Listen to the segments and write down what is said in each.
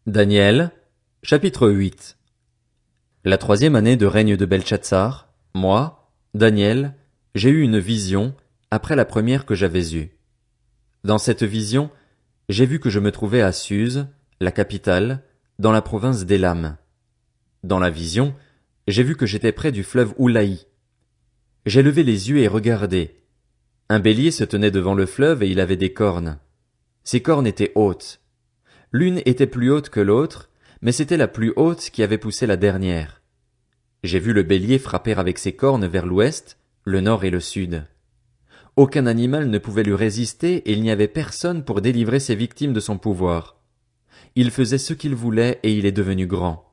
Daniel, chapitre 8. La troisième année de règne de Belchatsar, moi, Daniel, j'ai eu une vision, après la première que j'avais eue. Dans cette vision, j'ai vu que je me trouvais à Suse, la capitale, dans la province d'Élam. Dans la vision, j'ai vu que j'étais près du fleuve Oulaï. J'ai levé les yeux et regardé. Un bélier se tenait devant le fleuve et il avait des cornes. Ses cornes étaient hautes. L'une était plus haute que l'autre, mais c'était la plus haute qui avait poussé la dernière. J'ai vu le bélier frapper avec ses cornes vers l'ouest, le nord et le sud. Aucun animal ne pouvait lui résister et il n'y avait personne pour délivrer ses victimes de son pouvoir. Il faisait ce qu'il voulait et il est devenu grand.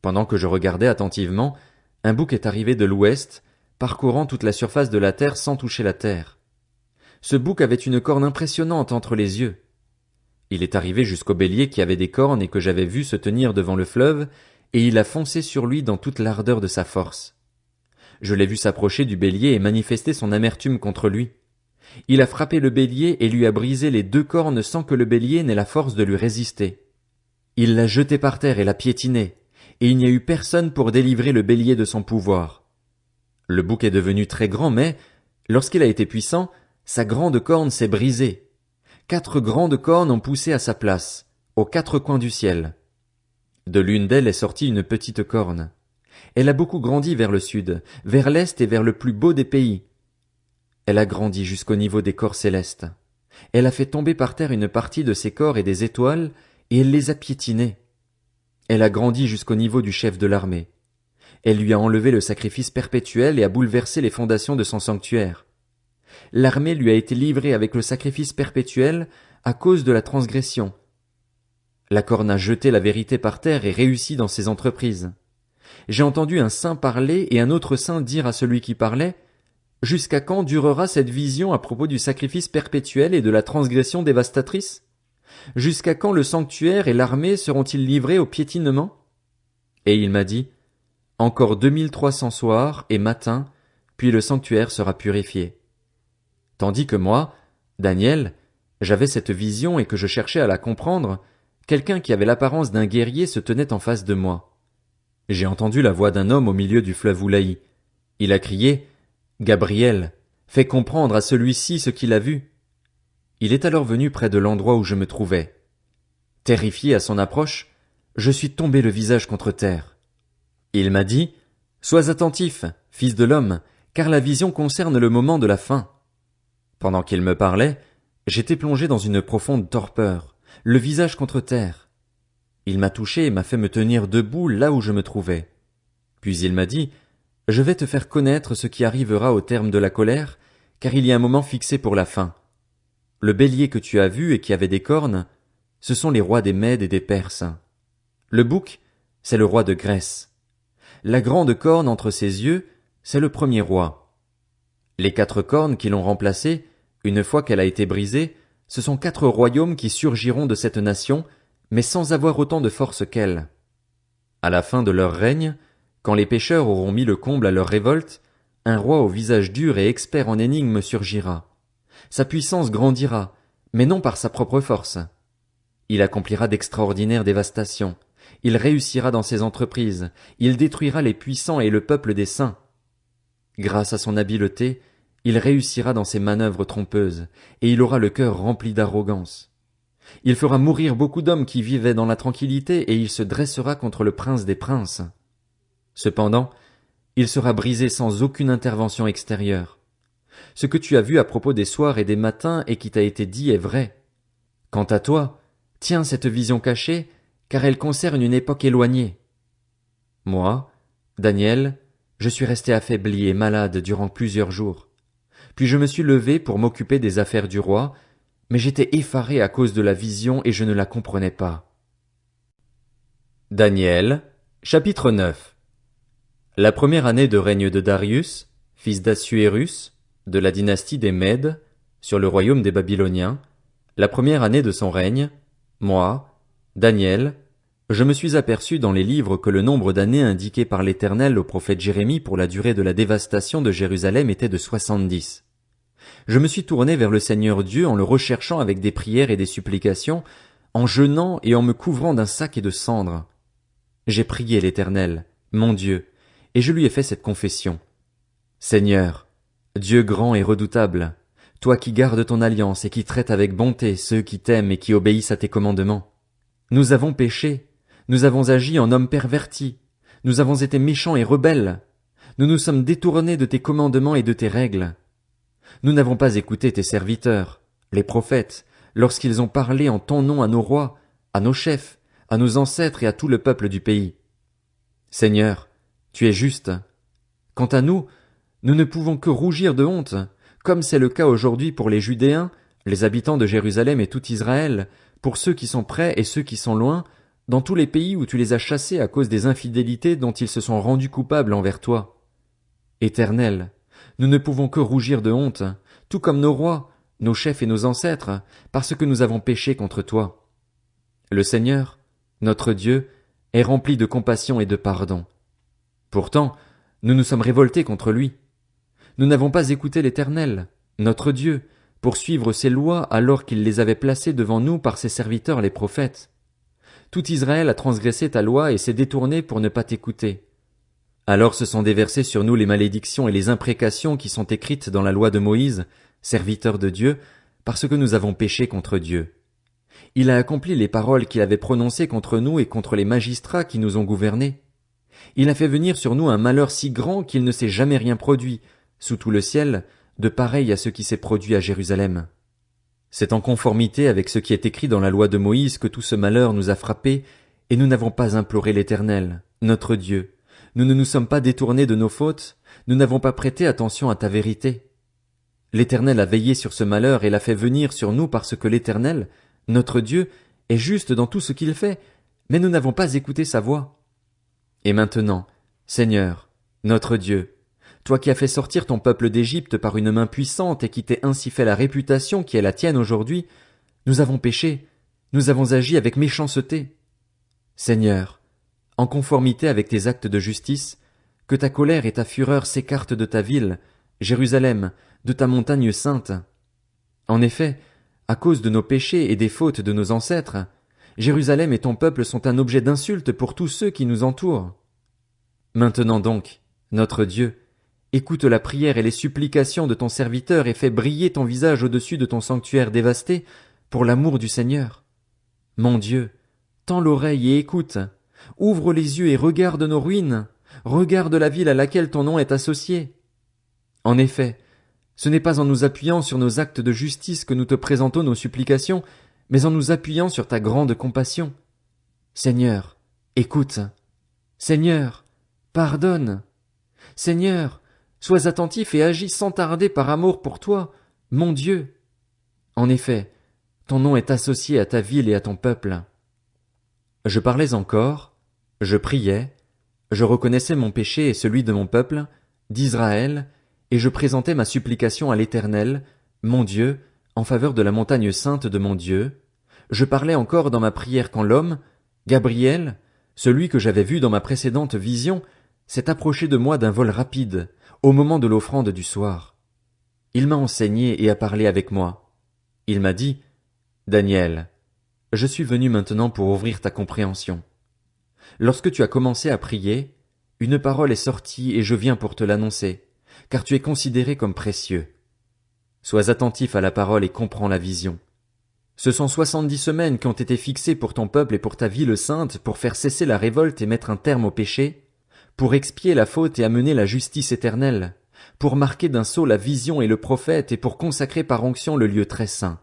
Pendant que je regardais attentivement, un bouc est arrivé de l'ouest, parcourant toute la surface de la terre sans toucher la terre. Ce bouc avait une corne impressionnante entre les yeux. Il est arrivé jusqu'au bélier qui avait des cornes et que j'avais vu se tenir devant le fleuve, et il a foncé sur lui dans toute l'ardeur de sa force. Je l'ai vu s'approcher du bélier et manifester son amertume contre lui. Il a frappé le bélier et lui a brisé les deux cornes sans que le bélier n'ait la force de lui résister. Il l'a jeté par terre et l'a piétiné, et il n'y a eu personne pour délivrer le bélier de son pouvoir. Le bouc est devenu très grand, mais, lorsqu'il a été puissant, sa grande corne s'est brisée. 4 grandes cornes ont poussé à sa place, aux 4 coins du ciel. De l'une d'elles est sortie une petite corne. Elle a beaucoup grandi vers le sud, vers l'est et vers le plus beau des pays. Elle a grandi jusqu'au niveau des corps célestes. Elle a fait tomber par terre une partie de ses corps et des étoiles, et elle les a piétinés. Elle a grandi jusqu'au niveau du chef de l'armée. Elle lui a enlevé le sacrifice perpétuel et a bouleversé les fondations de son sanctuaire. L'armée lui a été livrée avec le sacrifice perpétuel à cause de la transgression. La corne a jeté la vérité par terre et réussi dans ses entreprises. J'ai entendu un saint parler et un autre saint dire à celui qui parlait: « Jusqu'à quand durera cette vision à propos du sacrifice perpétuel et de la transgression dévastatrice? Jusqu'à quand le sanctuaire et l'armée seront-ils livrés au piétinement? » Et il m'a dit: « Encore 2300 soirs et matins, puis le sanctuaire sera purifié. » Tandis que moi, Daniel, j'avais cette vision et que je cherchais à la comprendre, quelqu'un qui avait l'apparence d'un guerrier se tenait en face de moi. J'ai entendu la voix d'un homme au milieu du fleuve Oulaï. Il a crié: « Gabriel, fais comprendre à celui-ci ce qu'il a vu. » Il est alors venu près de l'endroit où je me trouvais. Terrifié à son approche, je suis tombé le visage contre terre. Il m'a dit: « Sois attentif, fils de l'homme, car la vision concerne le moment de la fin. » Pendant qu'il me parlait, j'étais plongé dans une profonde torpeur, le visage contre terre. Il m'a touché et m'a fait me tenir debout là où je me trouvais. Puis il m'a dit: « Je vais te faire connaître ce qui arrivera au terme de la colère, car il y a un moment fixé pour la fin. Le bélier que tu as vu et qui avait des cornes, ce sont les rois des Mèdes et des Perses. Le bouc, c'est le roi de Grèce. La grande corne entre ses yeux, c'est le premier roi. Les 4 cornes qui l'ont remplacé, une fois qu'elle a été brisée, ce sont 4 royaumes qui surgiront de cette nation, mais sans avoir autant de force qu'elle. À la fin de leur règne, quand les pécheurs auront mis le comble à leur révolte, un roi au visage dur et expert en énigmes surgira. Sa puissance grandira, mais non par sa propre force. Il accomplira d'extraordinaires dévastations. Il réussira dans ses entreprises. Il détruira les puissants et le peuple des saints. Grâce à son habileté, il réussira dans ses manœuvres trompeuses, et il aura le cœur rempli d'arrogance. Il fera mourir beaucoup d'hommes qui vivaient dans la tranquillité, et il se dressera contre le prince des princes. Cependant, il sera brisé sans aucune intervention extérieure. Ce que tu as vu à propos des soirs et des matins et qui t'a été dit est vrai. Quant à toi, tiens cette vision cachée, car elle concerne une époque éloignée. Moi, Daniel, je suis resté affaibli et malade durant plusieurs jours. Puis je me suis levé pour m'occuper des affaires du roi, mais j'étais effaré à cause de la vision et je ne la comprenais pas. Daniel, chapitre 9. La première année de règne de Darius, fils d'Assuérus, de la dynastie des Mèdes, sur le royaume des Babyloniens, la première année de son règne, moi, Daniel, je me suis aperçu dans les livres que le nombre d'années indiqué par l'Éternel au prophète Jérémie pour la durée de la dévastation de Jérusalem était de 70. Je me suis tourné vers le Seigneur Dieu en le recherchant avec des prières et des supplications, en jeûnant et en me couvrant d'un sac et de cendres. J'ai prié l'Éternel, mon Dieu, et je lui ai fait cette confession. Seigneur, Dieu grand et redoutable, toi qui gardes ton alliance et qui traites avec bonté ceux qui t'aiment et qui obéissent à tes commandements. Nous avons péché, nous avons agi en hommes pervertis, nous avons été méchants et rebelles, nous nous sommes détournés de tes commandements et de tes règles. Nous n'avons pas écouté tes serviteurs, les prophètes, lorsqu'ils ont parlé en ton nom à nos rois, à nos chefs, à nos ancêtres et à tout le peuple du pays. Seigneur, tu es juste. Quant à nous, nous ne pouvons que rougir de honte, comme c'est le cas aujourd'hui pour les Judéens, les habitants de Jérusalem et tout Israël, pour ceux qui sont près et ceux qui sont loin, dans tous les pays où tu les as chassés à cause des infidélités dont ils se sont rendus coupables envers toi. Éternel, nous ne pouvons que rougir de honte, tout comme nos rois, nos chefs et nos ancêtres, parce que nous avons péché contre toi. Le Seigneur, notre Dieu, est rempli de compassion et de pardon. Pourtant, nous nous sommes révoltés contre lui. Nous n'avons pas écouté l'Éternel, notre Dieu, pour suivre ses lois alors qu'il les avait placées devant nous par ses serviteurs les prophètes. Tout Israël a transgressé ta loi et s'est détourné pour ne pas t'écouter. Alors se sont déversées sur nous les malédictions et les imprécations qui sont écrites dans la loi de Moïse, serviteur de Dieu, parce que nous avons péché contre Dieu. Il a accompli les paroles qu'il avait prononcées contre nous et contre les magistrats qui nous ont gouvernés. Il a fait venir sur nous un malheur si grand qu'il ne s'est jamais rien produit, sous tout le ciel, de pareil à ce qui s'est produit à Jérusalem. C'est en conformité avec ce qui est écrit dans la loi de Moïse que tout ce malheur nous a frappés, et nous n'avons pas imploré l'Éternel, notre Dieu. Nous ne nous sommes pas détournés de nos fautes, nous n'avons pas prêté attention à ta vérité. L'Éternel a veillé sur ce malheur et l'a fait venir sur nous parce que l'Éternel, notre Dieu, est juste dans tout ce qu'il fait, mais nous n'avons pas écouté sa voix. Et maintenant, Seigneur, notre Dieu, toi qui as fait sortir ton peuple d'Égypte par une main puissante et qui t'es ainsi fait la réputation qui est la tienne aujourd'hui, nous avons péché, nous avons agi avec méchanceté. Seigneur, en conformité avec tes actes de justice, que ta colère et ta fureur s'écartent de ta ville, Jérusalem, de ta montagne sainte. En effet, à cause de nos péchés et des fautes de nos ancêtres, Jérusalem et ton peuple sont un objet d'insulte pour tous ceux qui nous entourent. Maintenant donc, notre Dieu, écoute la prière et les supplications de ton serviteur et fais briller ton visage au-dessus de ton sanctuaire dévasté, pour l'amour du Seigneur. Mon Dieu, tends l'oreille et écoute, ouvre les yeux et regarde nos ruines, regarde la ville à laquelle ton nom est associé. En effet, ce n'est pas en nous appuyant sur nos actes de justice que nous te présentons nos supplications, mais en nous appuyant sur ta grande compassion. Seigneur, écoute. Seigneur, pardonne. Seigneur, sois attentif et agis sans tarder par amour pour toi, mon Dieu. En effet, ton nom est associé à ta ville et à ton peuple. Je parlais encore, je priais, je reconnaissais mon péché et celui de mon peuple, d'Israël, et je présentais ma supplication à l'Éternel, mon Dieu, en faveur de la montagne sainte de mon Dieu. Je parlais encore dans ma prière quand l'homme, Gabriel, celui que j'avais vu dans ma précédente vision, s'est approché de moi d'un vol rapide, au moment de l'offrande du soir. Il m'a enseigné et a parlé avec moi. Il m'a dit, Daniel, je suis venu maintenant pour ouvrir ta compréhension. Lorsque tu as commencé à prier, une parole est sortie et je viens pour te l'annoncer, car tu es considéré comme précieux. Sois attentif à la parole et comprends la vision. Ce sont 70 semaines qui ont été fixées pour ton peuple et pour ta ville sainte pour faire cesser la révolte et mettre un terme au péché, pour expier la faute et amener la justice éternelle, pour marquer d'un sceau la vision et le prophète et pour consacrer par onction le lieu très saint.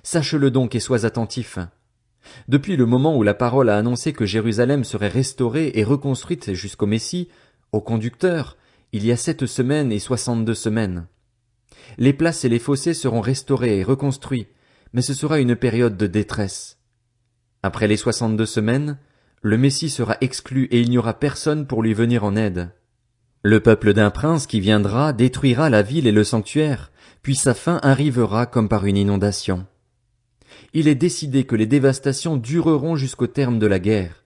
Sache-le donc et sois attentif. Depuis le moment où la parole a annoncé que Jérusalem serait restaurée et reconstruite jusqu'au Messie, au conducteur, il y a 7 semaines et 62 semaines. Les places et les fossés seront restaurés et reconstruits, mais ce sera une période de détresse. Après les 62 semaines, le Messie sera exclu et il n'y aura personne pour lui venir en aide. Le peuple d'un prince qui viendra détruira la ville et le sanctuaire, puis sa fin arrivera comme par une inondation. Il est décidé que les dévastations dureront jusqu'au terme de la guerre.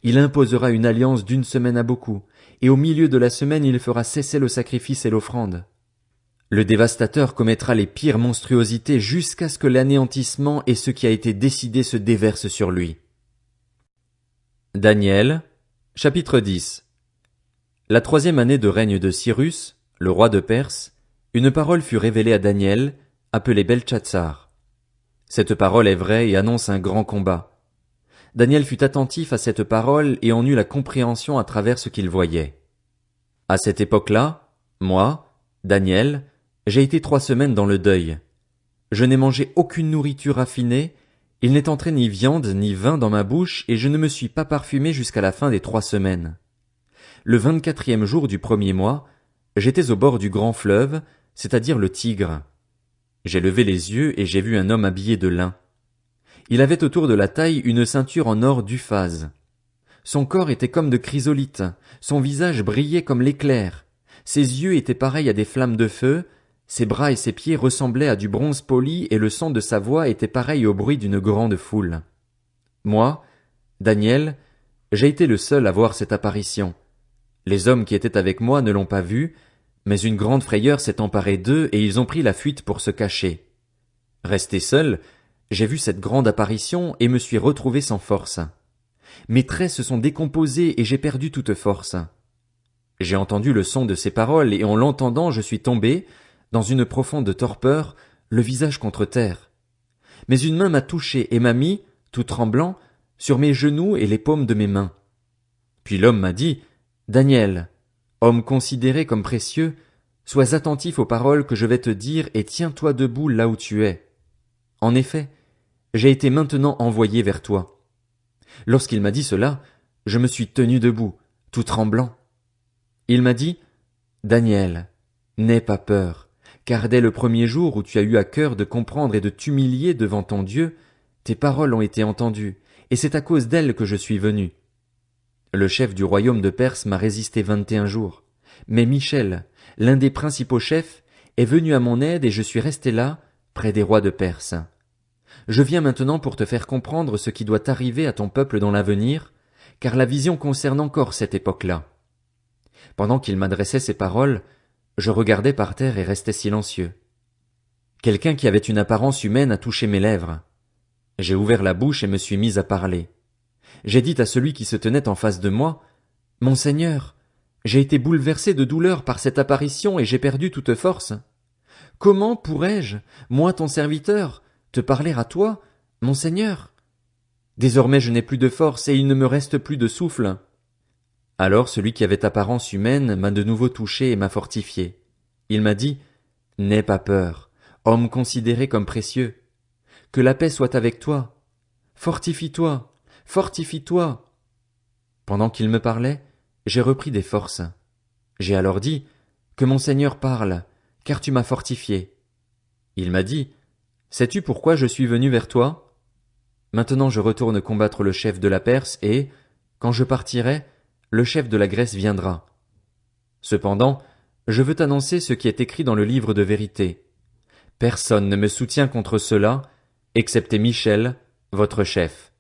Il imposera une alliance d'1 semaine à beaucoup, et au milieu de la semaine il fera cesser le sacrifice et l'offrande. Le dévastateur commettra les pires monstruosités jusqu'à ce que l'anéantissement et ce qui a été décidé se déversent sur lui. Daniel, chapitre 10. La 3e année de règne de Cyrus, le roi de Perse, une parole fut révélée à Daniel, appelé Beltchatsar. Cette parole est vraie et annonce un grand combat. Daniel fut attentif à cette parole et en eut la compréhension à travers ce qu'il voyait. À cette époque-là, moi, Daniel, j'ai été 3 semaines dans le deuil. Je n'ai mangé aucune nourriture raffinée, il n'est entré ni viande ni vin dans ma bouche et je ne me suis pas parfumé jusqu'à la fin des 3 semaines. Le 24e jour du 1er mois, j'étais au bord du grand fleuve, c'est-à-dire le Tigre. J'ai levé les yeux et j'ai vu un homme habillé de lin. Il avait autour de la taille une ceinture en or d'Uphaz. Son corps était comme de chrysolite, son visage brillait comme l'éclair, ses yeux étaient pareils à des flammes de feu, ses bras et ses pieds ressemblaient à du bronze poli et le son de sa voix était pareil au bruit d'une grande foule. Moi, Daniel, j'ai été le seul à voir cette apparition. Les hommes qui étaient avec moi ne l'ont pas vue, mais une grande frayeur s'est emparée d'eux et ils ont pris la fuite pour se cacher. Resté seul, j'ai vu cette grande apparition et me suis retrouvé sans force. Mes traits se sont décomposés et j'ai perdu toute force. J'ai entendu le son de ces paroles et en l'entendant je suis tombé, dans une profonde torpeur, le visage contre terre. Mais une main m'a touché et m'a mis, tout tremblant, sur mes genoux et les paumes de mes mains. Puis l'homme m'a dit, Daniel, homme considéré comme précieux, sois attentif aux paroles que je vais te dire et tiens-toi debout là où tu es. En effet, j'ai été maintenant envoyé vers toi. Lorsqu'il m'a dit cela, je me suis tenu debout, tout tremblant. Il m'a dit, Daniel, n'aie pas peur, car dès le 1er jour où tu as eu à cœur de comprendre et de t'humilier devant ton Dieu, tes paroles ont été entendues, et c'est à cause d'elles que je suis venu. Le chef du royaume de Perse m'a résisté 21 jours, mais Michel, l'un des principaux chefs, est venu à mon aide et je suis resté là, près des rois de Perse. Je viens maintenant pour te faire comprendre ce qui doit arriver à ton peuple dans l'avenir, car la vision concerne encore cette époque-là. Pendant qu'il m'adressait ces paroles, je regardais par terre et restais silencieux. Quelqu'un qui avait une apparence humaine a touché mes lèvres. J'ai ouvert la bouche et me suis mis à parler. J'ai dit à celui qui se tenait en face de moi, « Mon Seigneur, j'ai été bouleversé de douleur par cette apparition et j'ai perdu toute force. Comment pourrais-je, moi ton serviteur, te parler à toi, mon Seigneur? Désormais je n'ai plus de force et il ne me reste plus de souffle. » Alors celui qui avait apparence humaine m'a de nouveau touché et m'a fortifié. Il m'a dit, « N'aie pas peur, homme considéré comme précieux. Que la paix soit avec toi. Fortifie-toi, fortifie-toi. » Pendant qu'il me parlait, j'ai repris des forces. J'ai alors dit, « Que mon Seigneur parle, car tu m'as fortifié. » Il m'a dit, « Sais-tu pourquoi je suis venu vers toi? Maintenant je retourne combattre le chef de la Perse et, quand je partirai, le chef de la Grèce viendra. Cependant, je veux t'annoncer ce qui est écrit dans le livre de vérité. Personne ne me soutient contre cela, excepté Michel, votre chef.